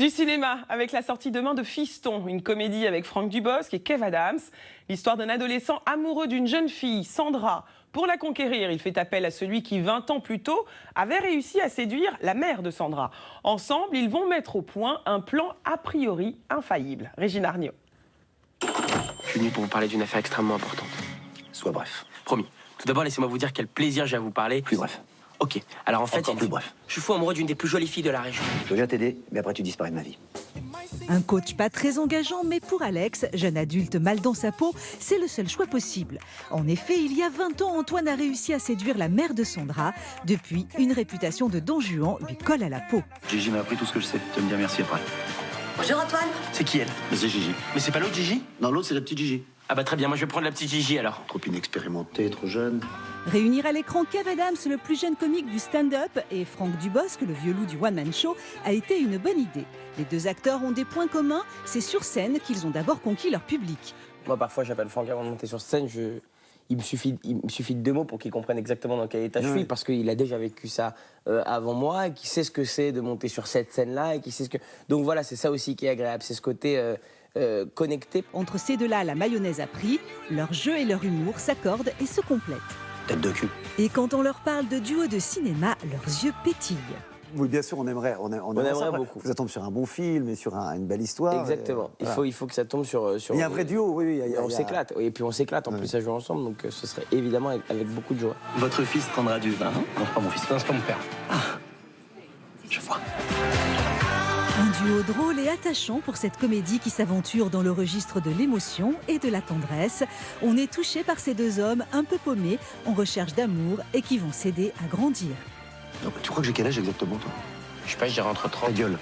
Du cinéma, avec la sortie demain de Fiston, une comédie avec Franck Dubosc et Kev Adams. L'histoire d'un adolescent amoureux d'une jeune fille, Sandra. Pour la conquérir, il fait appel à celui qui, 20 ans plus tôt, avait réussi à séduire la mère de Sandra. Ensemble, ils vont mettre au point un plan a priori infaillible. Régine Arnaud. Je suis venu pour vous parler d'une affaire extrêmement importante. Sois bref. Promis. Tout d'abord, laissez-moi vous dire quel plaisir j'ai à vous parler. Plus bref. Ok. Alors en fait, Encore plus bref. je suis fou amoureux d'une des plus jolies filles de la région. Je veux bien t'aider, mais après tu disparais de ma vie. Un coach pas très engageant, mais pour Alex, jeune adulte mal dans sa peau, c'est le seul choix possible. En effet, il y a 20 ans, Antoine a réussi à séduire la mère de Sandra. Depuis, une réputation de Don Juan lui colle à la peau. Gigi m'a appris tout ce que je sais. Tu vas me dire merci après. Bonjour Antoine. C'est qui elle? Mais c'est Gigi. Mais c'est pas l'autre Gigi? Non, l'autre c'est la petite Gigi. Ah bah très bien, moi je vais prendre la petite Gigi alors. Trop inexpérimentée, trop jeune. Réunir à l'écran Kev Adams, le plus jeune comique du stand-up, et Franck Dubosc, le vieux loup du one-man show, a été une bonne idée. Les deux acteurs ont des points communs, c'est sur scène qu'ils ont d'abord conquis leur public. Moi parfois j'appelle Franck avant de monter sur scène, il me suffit de 2 mots pour qu'il comprenne exactement dans quel état je suis, parce qu'il a déjà vécu ça avant moi, et qu'il sait ce que c'est de monter sur cette scène-là, et qu'il sait ce que... Donc voilà, c'est ça aussi qui est agréable, c'est ce côté connecté. Entre ces deux-là, la mayonnaise a pris, leur jeu et leur humour s'accordent et se complètent. Tête de cul. Et quand on leur parle de duo de cinéma, leurs yeux pétillent. Oui, bien sûr, on aimerait ça. beaucoup. Ça tombe sur un bon film et sur une belle histoire. Exactement. Voilà. Il faut que ça tombe sur... Il y a un vrai duo, oui. On s'éclate. Et puis on s'éclate en plus à jouer ensemble, donc ce serait évidemment avec beaucoup de joie. Votre fils prendra du vin. Non, c'est pas mon fils. Non, c'est pas mon père. Je vois. Un duo drôle et attachant pour cette comédie qui s'aventure dans le registre de l'émotion et de la tendresse. On est touché par ces deux hommes un peu paumés, en recherche d'amour et qui vont s'aider à grandir. Donc, tu crois que j'ai quel âge exactement, toi? Je sais pas, je dirais entre 30. Ta gueule.